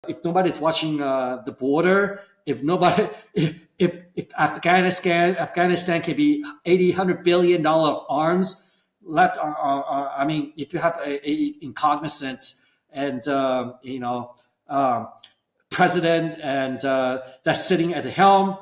if nobody's watching the border, if nobody, if Afghanistan can be $100 billion of arms left, I mean, if you have a incognizant and president and that's sitting at the helm,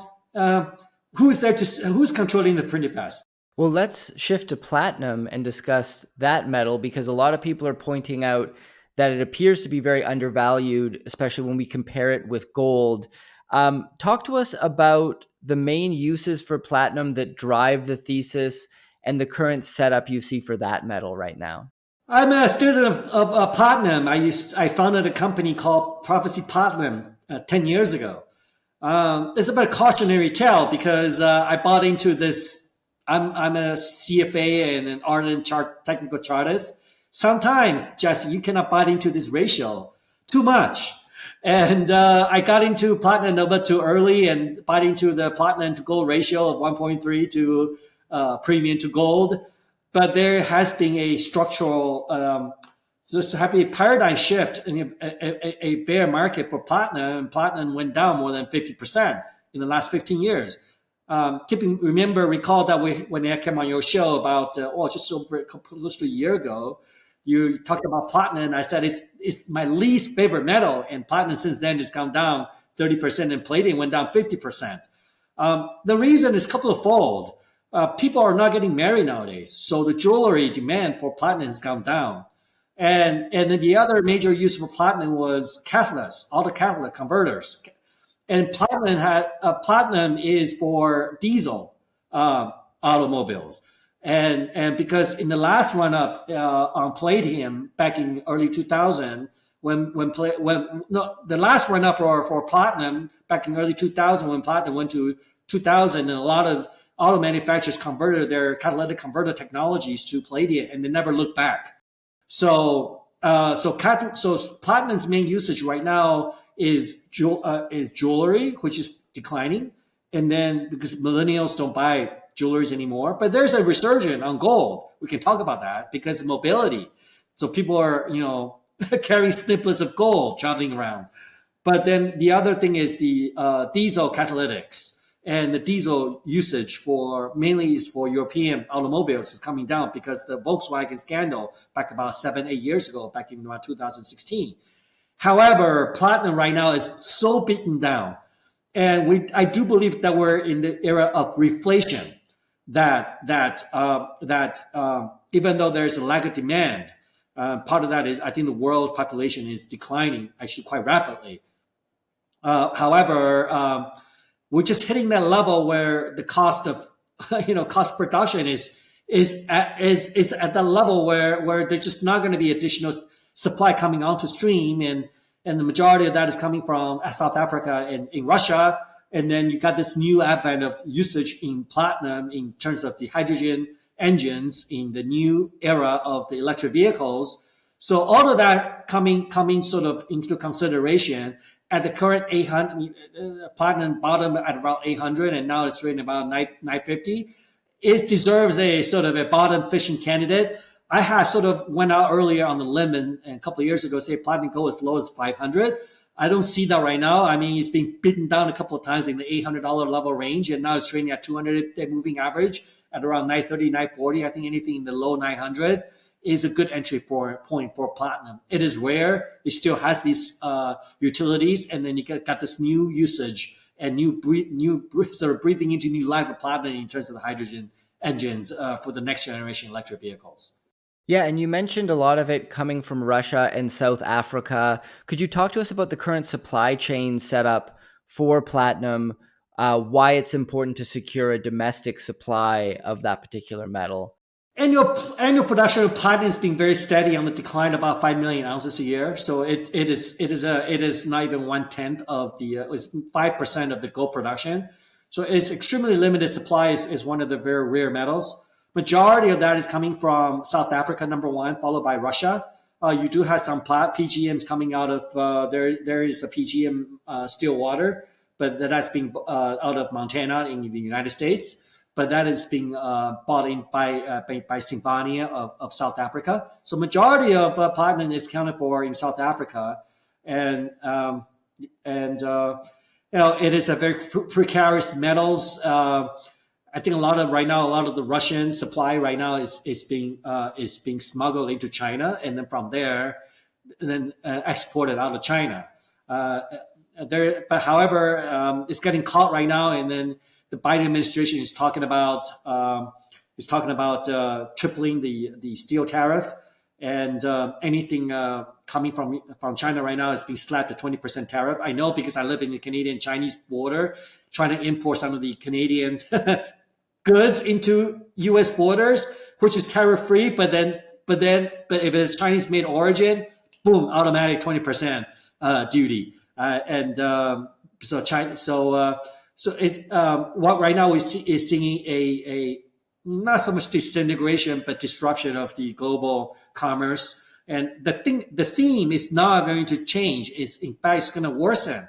who's controlling the printing press? Well, let's shift to platinum and discuss that metal, because a lot of people are pointing out that it appears to be very undervalued, especially when we compare it with gold. Talk to us about the main uses for platinum that drive the thesis and the current setup you see for that metal right now. I'm a student of platinum. I founded a company called Prophecy Platinum 10 years ago. It's a bit of a cautionary tale because I bought into this. I'm a CFA and an ardent technical chartist. Sometimes, Jesse, you cannot buy into this ratio too much. And I got into platinum a little bit too early and bought into the platinum to gold ratio of 1.3 to premium to gold. But there has been a structural, just happy paradigm shift in a bear market for platinum. And platinum went down more than 50% in the last 15 years. Recall that when I came on your show about, just over close to a year ago, you talked about platinum, and I said it's my least favorite metal, and platinum since then has gone down 30%, and palladium went down 50%. The reason is a couple of fold. People are not getting married nowadays, so the jewelry demand for platinum has gone down. And then the other major use for platinum was catalysts, auto catalyst converters. And platinum is for diesel automobiles. And because in the last run up on palladium back in early 2000, the last run up for platinum back in early 2000 when platinum went to 2000, and a lot of auto manufacturers converted their catalytic converter technologies to palladium, and they never looked back. So platinum's main usage right now is jewelry, which is declining, and then because millennials don't buy jewelries anymore, but there's a resurgence on gold. We can talk about that because of mobility. So people are carrying snippets of gold traveling around. But then the other thing is the diesel catalytics, and the diesel usage mainly is for European automobiles is coming down because the Volkswagen scandal back about 7-8 years ago, back in around 2016. However, platinum right now is so beaten down, and I do believe that we're in the era of reflation. That even though there's a lack of demand, part of that is I think the world population is declining actually quite rapidly. However, we're just hitting that level where the cost of cost production is at the level where there's just not going to be additional supply coming onto stream, and the majority of that is coming from South Africa and in Russia. And then you got this new advent of usage in platinum in terms of the hydrogen engines in the new era of the electric vehicles. So all of that coming sort of into consideration at the current 800, platinum bottom at about 800, and now it's trading about 950. It deserves a sort of a bottom fishing candidate. I had sort of went out earlier on the limb and a couple of years ago, say platinum go as low as 500. I don't see that right now. I mean, it's been beaten down a couple of times in the $800 level range, and now it's trading at 200-day moving average at around 930, 940. I think anything in the low 900 is a good entry point for platinum. It is rare. It still has these utilities, and then you got this new usage and new sort of breathing into new life of platinum in terms of the hydrogen engines for the next generation electric vehicles. Yeah, and you mentioned a lot of it coming from Russia and South Africa. Could you talk to us about the current supply chain setup for platinum, why it's important to secure a domestic supply of that particular metal? Annual production of platinum has been very steady on the decline, about 5 million ounces a year. So it is not even 1/10 of it's 5% of the gold production. So it's extremely limited supply is one of the very rare metals. Majority of that is coming from South Africa, number one, followed by Russia. You do have some PGMs coming out of there is a PGM Stillwater, but that's being out of Montana in the United States. But that is being bought in by Sibanye of South Africa. So majority of platinum is accounted for in South Africa, and and it is a very precarious metals. I think right now a lot of the Russian supply right now is being smuggled into China, and then from there, exported out of China. Uh, but however, it's getting caught right now, and then the Biden administration is talking about tripling the steel tariff, and anything coming from China right now is being slapped a 20% tariff. I know because I live in the Canadian-Chinese border, trying to import some of the Canadian goods into U.S. borders, which is tariff free, but if it's Chinese made origin, boom, automatic 20% duty. So China, so it's what right now we see is seeing a not so much disintegration, but disruption of the global commerce. And the theme is not going to change. It's in fact it's going to worsen.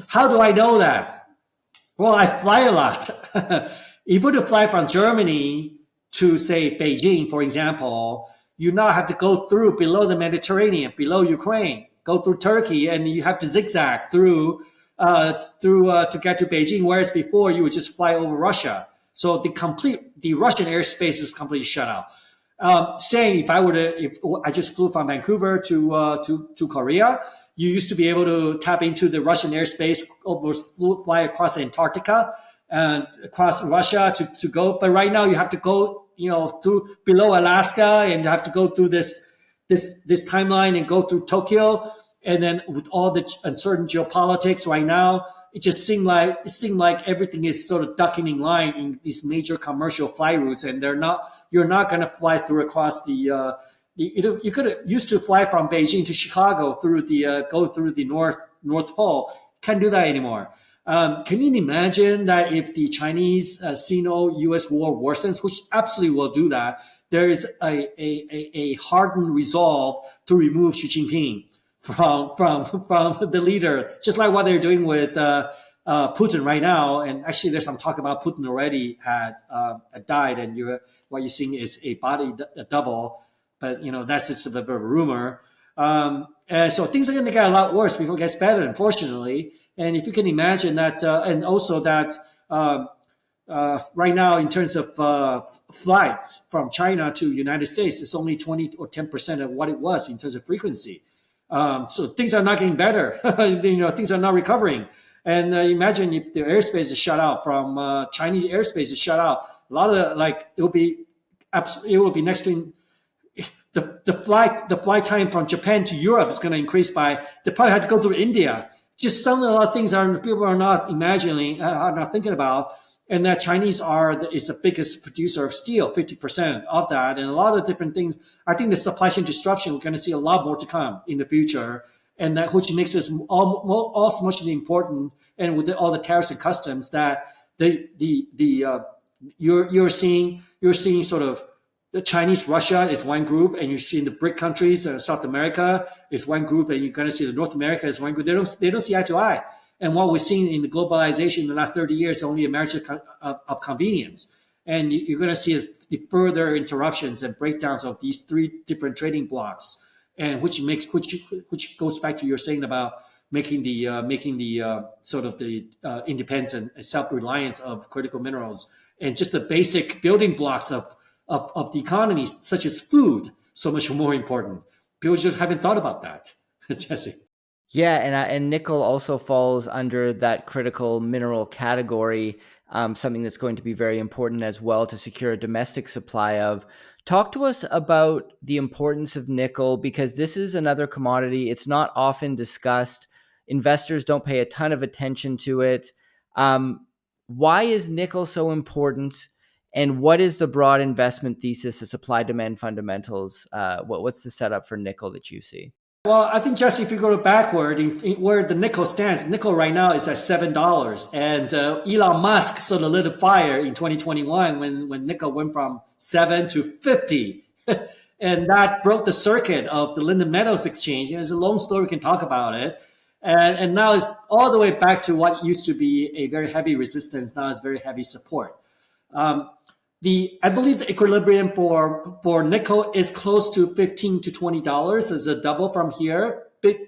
How do I know that? Well, I fly a lot. If you were to fly from Germany to, say, Beijing, for example, you now have to go through below the Mediterranean, below Ukraine, go through Turkey, and you have to zigzag through to get to Beijing, whereas before you would just fly over Russia. So the Russian airspace is completely shut out. Saying if I just flew from Vancouver to Korea, you used to be able to tap into the Russian airspace, fly across Antarctica and across Russia to go. But right now you have to go, through below Alaska, and you have to go through this timeline and go through Tokyo. And then with all the uncertain geopolitics right now, it seemed like everything is sort of ducking in line in these major commercial flight routes, and you're not going to fly through across you could used to fly from Beijing to Chicago go through the North Pole. Can't do that anymore. Can you imagine that if the Chinese Sino-U.S. war worsens, which absolutely will do that, there is a hardened resolve to remove Xi Jinping from the leader, just like what they're doing with Putin right now. And actually, there's some talk about Putin already had died, and what you're seeing is a body double. But that's just a bit of a rumor. And so things are going to get a lot worse before it gets better, unfortunately. And if you can imagine that, and also that right now in terms of flights from China to United States, it's only 20 or 10% of what it was in terms of frequency. So things are not getting better. Things are not recovering. And imagine if the airspace is shut out from Chinese airspace is shut out. A lot of it will be next to the flight time from Japan to Europe is going to increase by. They probably have to go through India. Just some of the things people are not imagining, are not thinking about. And that Chinese is the biggest producer of steel, 50% of that, and a lot of different things. I think the supply chain disruption, we're going to see a lot more to come in the future, and that which makes this all so much important. And with all the tariffs and customs, that you're seeing sort of the Chinese Russia is one group, and you're seeing the BRIC countries, South America is one group, and you're going to see the North America is one group. They don't see eye to eye. And what we're seeing in the globalization in the last 30 years is only a marriage of convenience. And you're going to see the further interruptions and breakdowns of these three different trading blocks, and which goes back to your saying about making the sort of the independence and self-reliance of critical minerals, and just the basic building blocks of the economy, such as food, so much more important. People just haven't thought about that, Jesse. Yeah, and nickel also falls under that critical mineral category, something that's going to be very important as well to secure a domestic supply of. Talk to us about the importance of nickel, because this is another commodity. It's not often discussed. Investors don't pay a ton of attention to it. Why is nickel so important? And what is the broad investment thesis of supply-demand fundamentals? What's the setup for nickel that you see? Well, I think, Jesse, if you go backward, where the nickel stands, nickel right now is at $7. And Elon Musk sort of lit a fire in 2021 when nickel went from 7 to 50. And that broke the circuit of the London Metals Exchange. It's a long story, we can talk about it. And now it's all the way back to what used to be a very heavy resistance, now it's very heavy support. I believe the equilibrium for nickel is close to $15 to $20 as a double from here.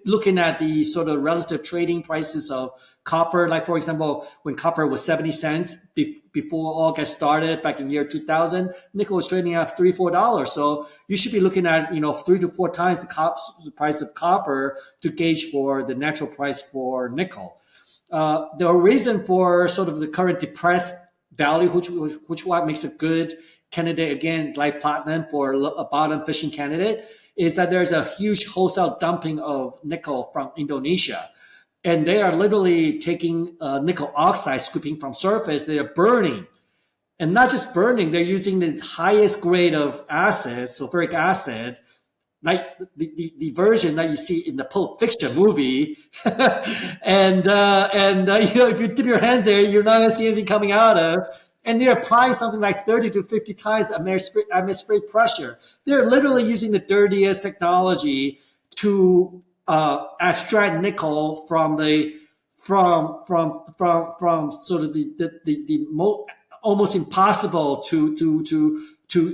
looking at the sort of relative trading prices of copper. Like, for example, when copper was 70 cents before all got started back in year 2000, nickel was trading at $3, $4. So you should be looking at, 3 to 4 times the price of copper to gauge for the natural price for nickel. The reason for sort of the current depressed value, which what makes a good candidate, again, like platinum for a bottom fishing candidate, is that there's a huge wholesale dumping of nickel from Indonesia. And they are literally taking nickel oxide, scooping from surface, they are burning. And not just burning, they're using the highest grade of acid, sulfuric acid, like the version that you see in the Pulp Fiction movie. And if you dip your hands there, you're not going to see anything coming out of. And they're applying something like 30 to 50 times atmospheric pressure. They're literally using the dirtiest technology to extract nickel from sort of the almost impossible to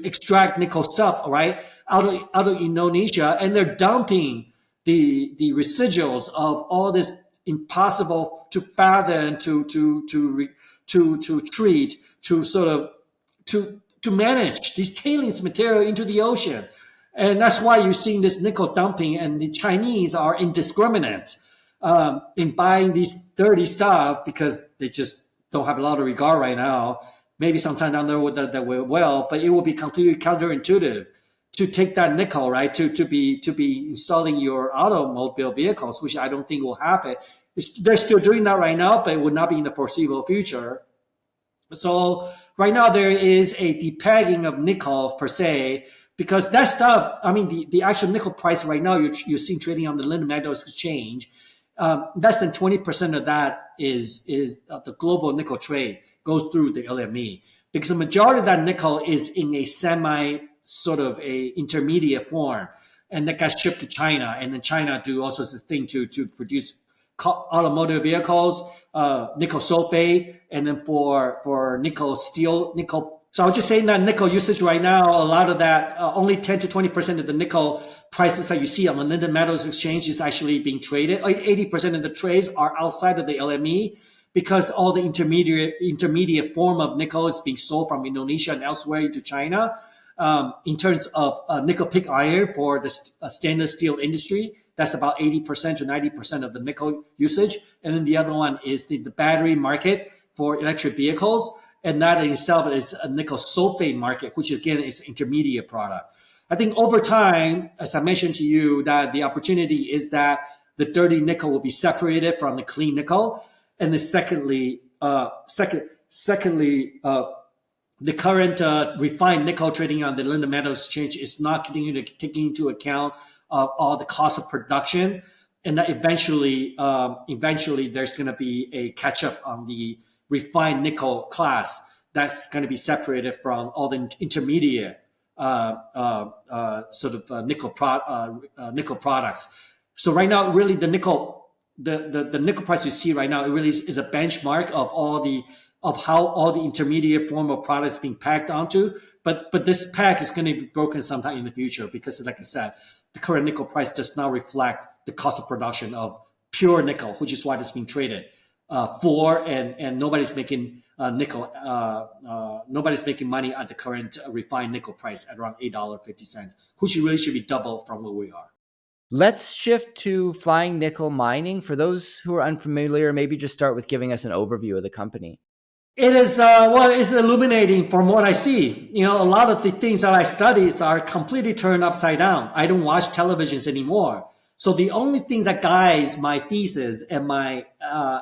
extract nickel stuff, right, out of Indonesia, and they're dumping the residuals of all this impossible to fathom, to treat, to sort of to manage these tailings material into the ocean. And that's why you're seeing this nickel dumping, and the Chinese are indiscriminate in buying these dirty stuff because they just don't have a lot of regard right now. Maybe sometime down the road that will, but it will be completely counterintuitive to take that nickel, right, to be installing your automobile vehicles, which I don't think will happen. They're still doing that right now, but it would not be in the foreseeable future. So right now there is a depegging of nickel per se, because that stuff, I mean, the actual nickel price right now you're seeing trading on the London Metal Exchange, less than 20% of that is the global nickel trade goes through the LME, because the majority of that nickel is in a semi sort of a intermediate form, and that got shipped to China, and then China do all sorts of things to produce automotive vehicles, nickel sulfate, and then for nickel steel, nickel. So I was just saying that nickel usage right now, a lot of that, only 10 to 20% of the nickel prices that you see on the London Metals Exchange is actually being traded. Like 80% of the trades are outside of the LME, because all the intermediate form of nickel is being sold from Indonesia and elsewhere into China. In terms of nickel pig iron for the stainless steel industry, that's about 80% to 90% of the nickel usage. And then the other one is the battery market for electric vehicles. And that in itself is a nickel sulfate market, which again is an intermediate product. I think over time, as I mentioned to you, that the opportunity is that the dirty nickel will be separated from the clean nickel. And then secondly, the current refined nickel trading on the London Metal Exchange is not taking into account all the cost of production, and that eventually there's going to be a catch up on the refined nickel class that's going to be separated from all the intermediate nickel products. So right now, really the nickel price you see right now, it really is a benchmark of how all the intermediate form of products being packed onto. But this pack is going to be broken sometime in the future, because, like I said, the current nickel price does not reflect the cost of production of pure nickel, which is what it's being traded for, and nobody's making nobody's making money at the current refined nickel price at around $8.50, which really should be double from where we are. Let's shift to Flying Nickel Mining. For those who are unfamiliar, maybe just start with giving us an overview of the company. It is it's illuminating from what I see. A lot of the things that I study are completely turned upside down. I don't watch televisions anymore. So the only thing that guides my thesis and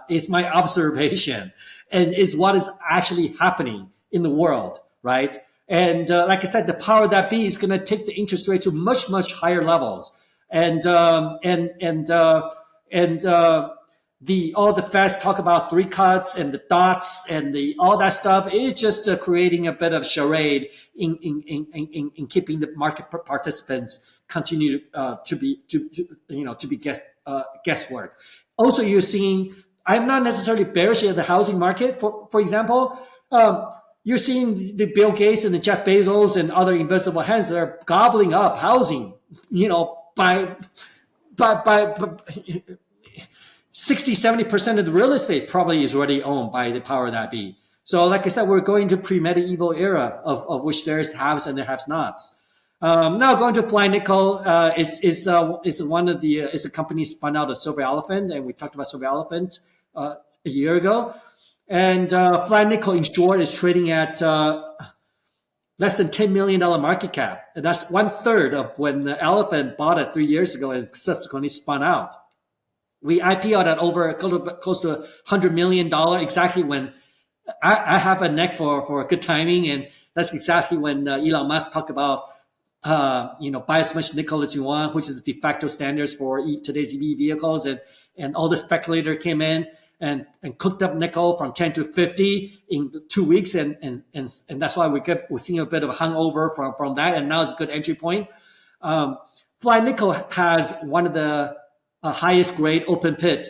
is my observation, and is what is actually happening in the world, right? And like I said, the power that be is going to take the interest rate to much, much higher levels. And all the Feds talk about 3 cuts and the dots and all that stuff is just creating a bit of charade in keeping the market participants continue to be guesswork. Also, you're seeing, I'm not necessarily bearish at the housing market. For example, you're seeing the Bill Gates and the Jeff Bezos and other invisible hands that are gobbling up housing, by but 60-70% of the real estate probably is already owned by the power that be. So like I said, we're going to pre-medieval era of which there's haves and there haves nots. Now going to FLYNF, it's a company spun out of Silver Elephant, and we talked about Silver Elephant a year ago. And FLYNF in short is trading at less than $10 million market cap. And that's 1/3 of when the Elephant bought it 3 years ago and subsequently spun out. We IPO'd at over close to $100 million, exactly when I have a neck for good timing. And that's exactly when Elon Musk talked about, buy as much nickel as you want, which is the de facto standards for today's EV vehicles. And all the speculator came in and cooked up nickel from 10 to 50 in 2 weeks. And that's why we're seeing a bit of a hangover from that. And now it's a good entry point. FLYNF has one of the highest grade open pit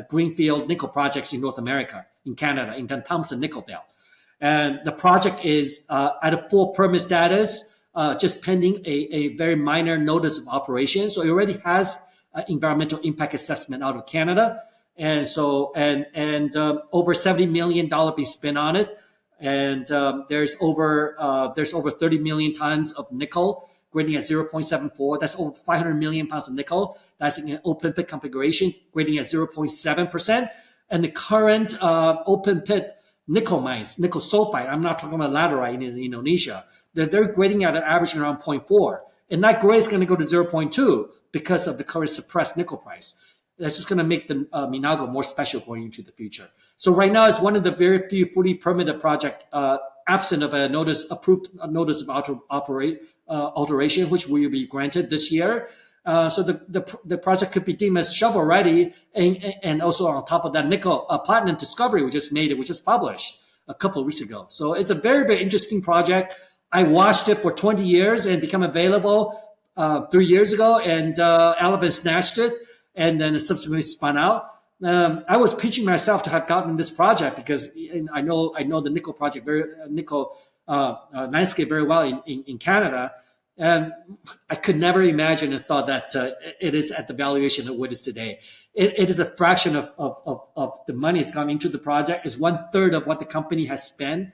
greenfield nickel projects in North America, in Canada, in the Thompson Nickel Belt. And the project is at a full permit status, just pending a very minor notice of operation. So it already has environmental impact assessment out of Canada. And so, over $70 million being spent on it. And there's over 30 million tons of nickel grading at 0.74. That's over 500 million pounds of nickel. That's in an open pit configuration, grading at 0.7%. And the current open pit nickel mines, nickel sulfide, I'm not talking about laterite in Indonesia, they're grading at an average around 0.4. And that grade is going to go to 0.2 because of the current suppressed nickel price. That's just going to make the Minago more special going into the future. So right now, it's one of the very few fully permitted project absent of a notice of alteration, which will be granted this year. So the project could be deemed as shovel ready, and also on top of that, nickel platinum discovery we just published a couple of weeks ago. So it's a very, very interesting project. I watched it for 20 years and became available 3 years ago, and Elephant snatched it, and then it subsequently spun out. I was pitching myself to have gotten this project because I know the nickel project landscape very well in Canada, and I could never imagine and thought that it is at the valuation of what it is today. It is a fraction of the money that's gone into the project. It's 1/3 of what the company has spent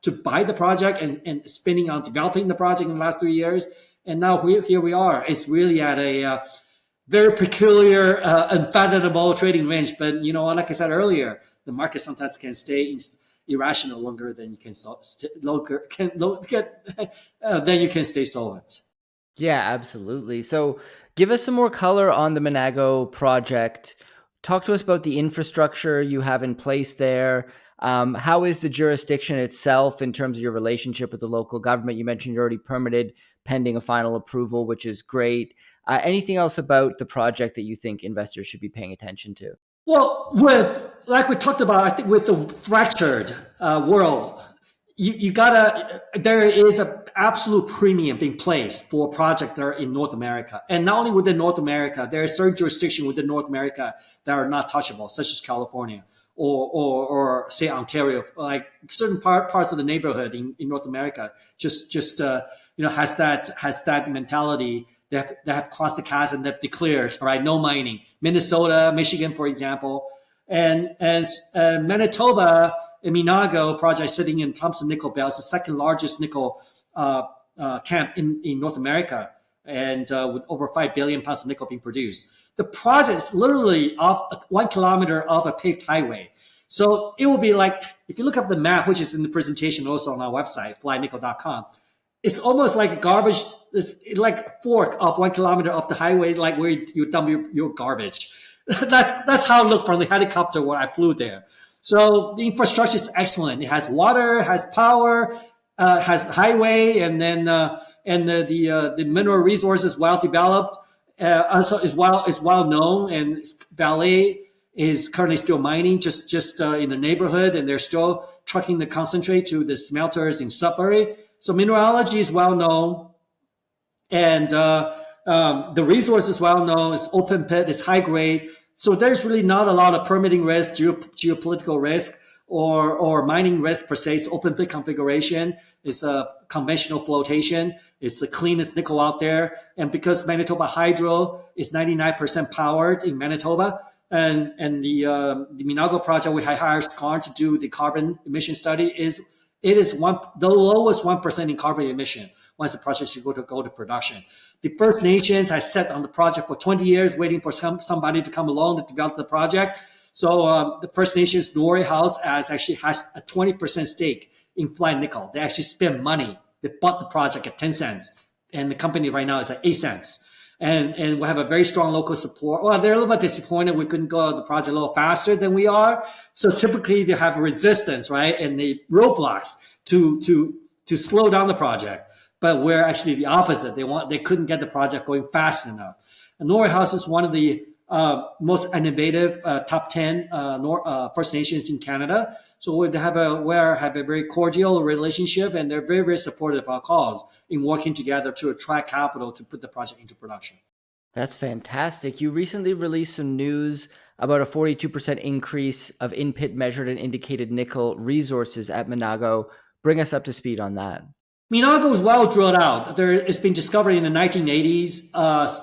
to buy the project and spending on developing the project in the last 3 years. And now here we are. It's really at a very peculiar, unfathomable trading range. But like I said earlier, the market sometimes can stay irrational longer than you can then you can stay solvent. Yeah, absolutely. So give us some more color on the Minago project. Talk to us about the infrastructure you have in place there. How is the jurisdiction itself in terms of your relationship with the local government? You mentioned you're already permitted pending a final approval, which is great. Anything else about the project that you think investors should be paying attention to? Well, like we talked about, I think with the fractured world, there is an absolute premium being placed for projects that are in North America. And not only within North America, there are certain jurisdictions within North America that are not touchable, such as California or say Ontario, like certain parts of the neighborhood in North America just has that mentality that have crossed the chasm, that declared, all right, no mining. Minnesota, Michigan, for example, and as Manitoba, Minago project sitting in Thompson Nickel Belt is the second largest nickel camp in North America, and with over 5 billion pounds of nickel being produced. The project is literally off 1 kilometer off a paved highway. So it will be like, if you look up the map, which is in the presentation also on our website, flynickel.com, it's almost like garbage. It's like a fork of 1 kilometer off the highway, like where you dump your garbage. That's how it looked from the helicopter when I flew there. So the infrastructure is excellent. It has water, has power, has highway, and then the mineral resources well developed. Also is well known, and Vale is currently still mining just in the neighborhood, and they're still trucking the concentrate to the smelters in Sudbury. So mineralogy is well known, and the resource is well known. It's open pit, it's high grade. So there's really not a lot of permitting risk, geopolitical risk. or mining risk per se. It's open pit configuration. It's a conventional flotation. It's the cleanest nickel out there. And because Manitoba Hydro is 99% powered in Manitoba, and the Minago project, we hired Scar to do the carbon emission study. It is the lowest 1% in carbon emission once the project should go to production. The First Nations has sat on the project for 20 years, waiting for somebody to come along to develop the project. So the First Nations Glory House has a 20% stake in FLYN Nickel. They actually spend money. They bought the project at 10 cents, and the company right now is at 8 cents. And we have a very strong local support. Well, they're a little bit disappointed we couldn't go the project a little faster than we are. So typically they have resistance, right, and the roadblocks to slow down the project. But we're actually the opposite. They couldn't get the project going fast enough. And Glory House is one of the most innovative top 10 First Nations in Canada. So we have a very cordial relationship, and they're very, very supportive of our cause in working together to attract capital to put the project into production. That's fantastic. You recently released some news about a 42% increase of in-pit measured and indicated nickel resources at Minago. Bring us up to speed on that. Minago is well drilled out. It's been discovered in the 1980s.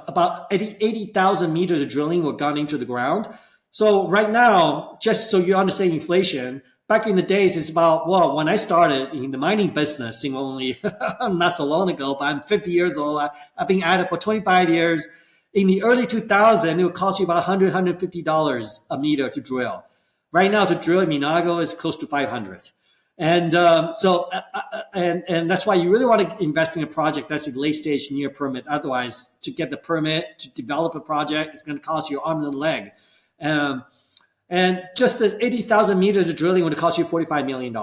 About 80,000 meters of drilling were gone into the ground. So right now, just so you understand inflation, back in the days, it's about, well, when I started in the mining business, only not so long ago, but I'm 50 years old. I've been at it for 25 years. In the early 2000s, it would cost you about $100, $150 a meter to drill. Right now, to drill in Minago is close to $500. And and that's why you really want to invest in a project that's in late stage near permit. Otherwise, to get the permit to develop a project, it's going to cost you an arm and a leg. And just the 80,000 meters of drilling would cost you $45 million.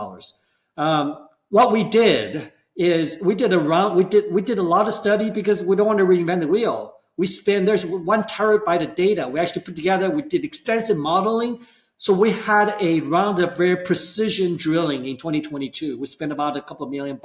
What we did is we did a lot of study because we don't want to reinvent the wheel. There's 1 terabyte of data we actually put together. We did extensive modeling. So we had a round of very precision drilling in 2022. We spent about a couple of $1 million.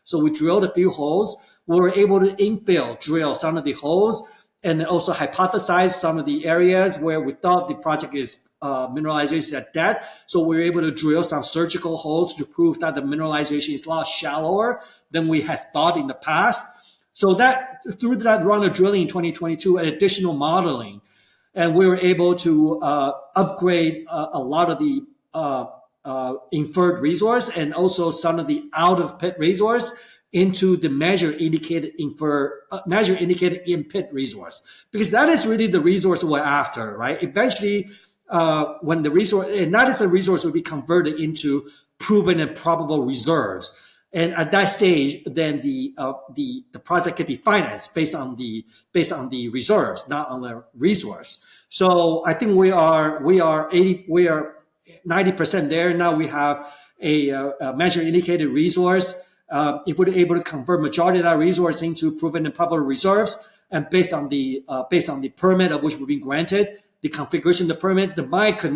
So we drilled a few holes. We were able to infill drill some of the holes and also hypothesize some of the areas where we thought the project is mineralization at depth. So we were able to drill some surgical holes to prove that the mineralization is a lot shallower than we had thought in the past. So that through that round of drilling in 2022 and additional modeling, and we were able to upgrade a lot of the inferred resource and also some of the out of pit resource into the measure indicated in pit resource, because that is really the resource we're after, right? Eventually, when the resource, and that is the resource will be converted into proven and probable reserves. And at that stage, then the project can be financed based on the reserves, not on the resource. So I think we are 90% there now. We have a measured indicated resource. If we're able to convert majority of that resource into proven and probable reserves, and based on the permit of which we've been granted, the configuration of the permit, the mine could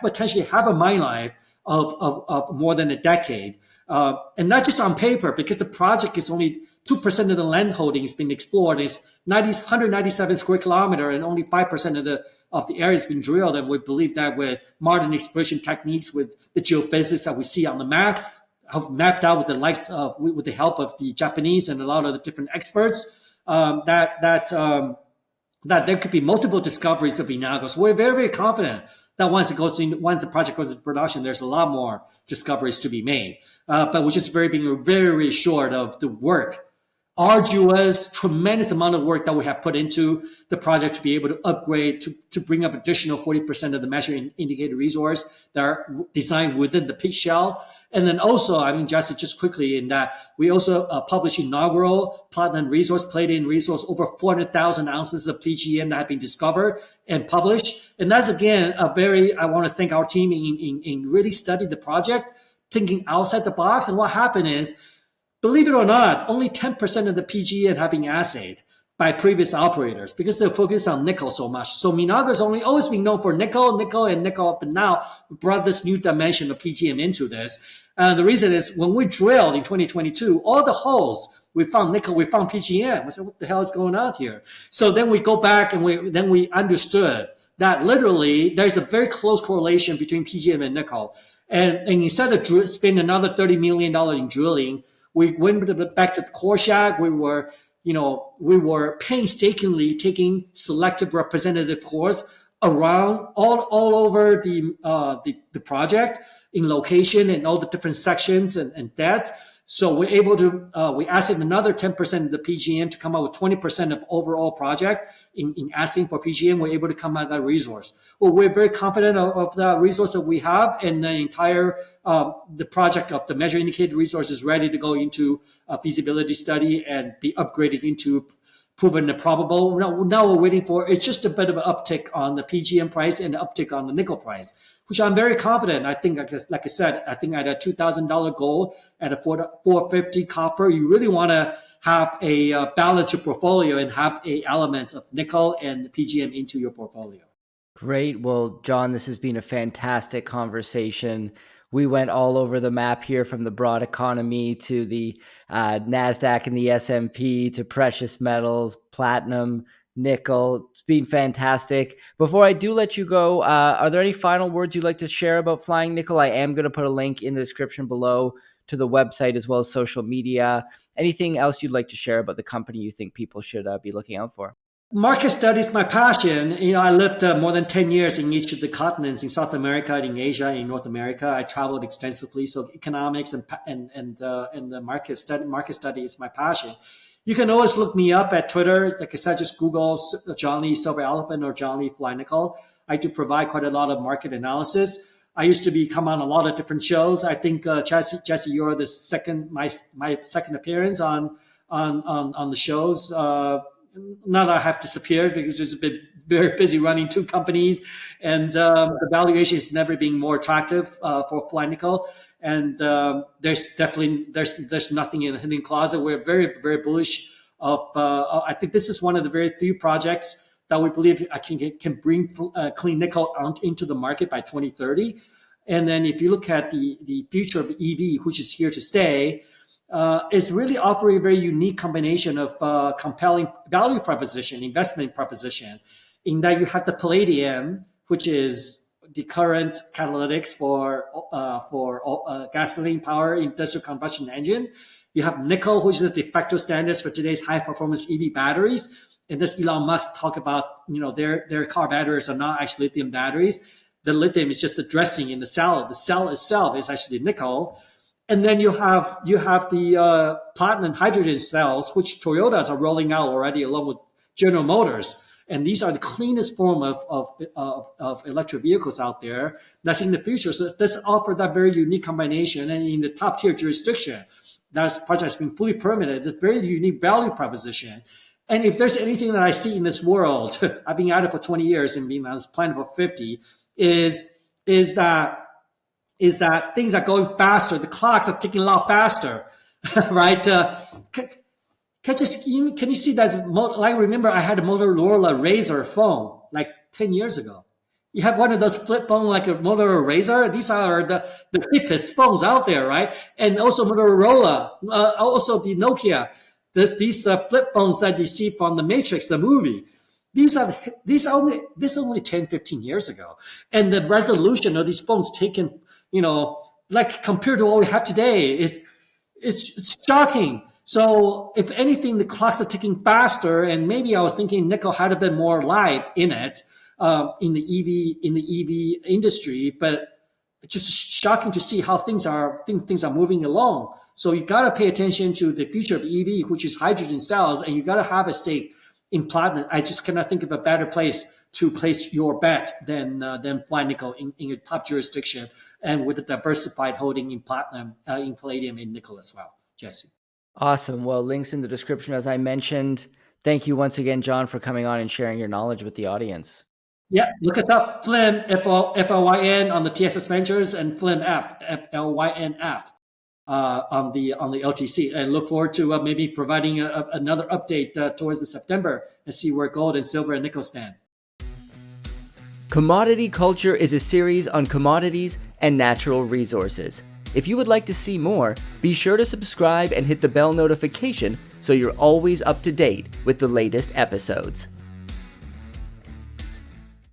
potentially have a mine life of more than a decade. And not just on paper, because the project is only 2% of the land holding has been explored. It's 197 square kilometer, and only 5% of the area has been drilled. And we believe that with modern exploration techniques, with the geophysics that we see on the map, have mapped out with the help of the Japanese and a lot of the different experts, that there could be multiple discoveries of Minago. So we're very, very confident that once the project goes into production, there's a lot more discoveries to be made. But we're just being very, very short of the work, arduous, tremendous amount of work that we have put into the project to be able to upgrade, to bring up additional 40% of the measured and indicated resource that are designed within the pit shell. And then also, just quickly in that, we also published inaugural platinum resource, palladium resource, over 400,000 ounces of PGM that have been discovered and published. And that's, again, I want to thank our team in really studying the project, thinking outside the box. And what happened is, believe it or not, only 10% of the PGM have been assayed by previous operators because they're focused on nickel so much. So Minago has always been known for nickel, but now we brought this new dimension of PGM into this. The reason is when we drilled in 2022, all the holes, we found nickel, we found PGM. I said, what the hell is going on here? So then we go back and we understood that literally there's a very close correlation between PGM and nickel. And instead of spending another $30 million in drilling, we went back to the core shack. We were painstakingly taking selective representative cores around all over the project in location and all the different sections and depths. So we're able to, we asked another 10% of the PGM to come out with 20% of overall project in asking for PGM. We're able to come out of that resource. Well, we're very confident of the resource that we have, and the entire, the project of the measured indicated resource is ready to go into a feasibility study and be upgraded into proven and probable. Now we're waiting for, it's just a bit of an uptick on the PGM price and an uptick on the nickel price, which I'm very confident. I think, like I said, I think at a $2,000 gold, at a $450 copper, you really want to have a balanced portfolio and have elements of nickel and PGM into your portfolio. Great. Well, John, this has been a fantastic conversation. We went all over the map here, from the broad economy to the NASDAQ and the S&P to precious metals, platinum, nickel. It's been fantastic. Before I do let you go, are there any final words you'd like to share about Flying Nickel? I am going to put a link in the description below to the website as well as social media. Anything else you'd like to share about the company you think people should be looking out for? Market study is my passion. I lived more than 10 years in each of the continents, in South America, in Asia, in North America. I traveled extensively. So economics and the market study is my passion. You can always look me up at Twitter. Like I said, just Google John Lee Silver Elephant or John Lee Fly Nickel. I do provide quite a lot of market analysis. I used to come on a lot of different shows. I think Jesse, you're my second appearance on the shows. Not that I have disappeared, because just been very busy running two companies, and the valuation is never being more attractive for Fly Nickel. And there's nothing in the hidden closet. We're very, very bullish of. I think this is one of the very few projects that we believe can bring clean nickel out into the market by 2030. And then if you look at the future of EV, which is here to stay, is really offering a very unique combination of compelling value proposition, investment proposition, in that you have the palladium, which is the current catalytics for gasoline power industrial combustion engine. You have nickel, which is the de facto standards for today's high performance EV batteries. And this Elon Musk talk about, their car batteries are not actually lithium batteries. The lithium is just the dressing in the salad. The cell itself is actually nickel. And then you have the platinum hydrogen cells, which Toyotas are rolling out already along with General Motors. And these are the cleanest form of electric vehicles out there. That's in the future. So this offers that very unique combination. And in the top tier jurisdiction, that project has been fully permitted. It's a very unique value proposition. And if there's anything that I see in this world, I've been at it for 20 years and been on this planet for 50, is that things are going faster. The clocks are ticking a lot faster, right? Can you see that? Like, remember, I had a Motorola Razr phone like 10 years ago. You have one of those flip phones like a Motorola Razr. These are the hippest phones out there, right? And also Motorola, also the Nokia. These flip phones that you see from The Matrix, the movie. These are only 10, 15 years ago. And the resolution of these phones taken, like compared to what we have today, is shocking. So if anything, the clocks are ticking faster, and maybe I was thinking nickel had a bit more life in it in the EV industry, but it's just shocking to see how things are moving along. So you got to pay attention to the future of EV, which is hydrogen cells, and you got to have a stake in platinum. I just cannot think of a better place to place your bet than Fly Nickel in a top jurisdiction, and with a diversified holding in platinum, in palladium, and nickel as well. Jesse. Awesome. Well, links in the description, as I mentioned. Thank you once again, John, for coming on and sharing your knowledge with the audience. Yeah, look us up, Flynn, FLYN on the TSX Ventures, and FLYNF, FLYNF on the OTC. And look forward to maybe providing another update towards the September and see where gold and silver and nickel stand. Commodity Culture is a series on commodities and natural resources. If you would like to see more, be sure to subscribe and hit the bell notification so you're always up to date with the latest episodes.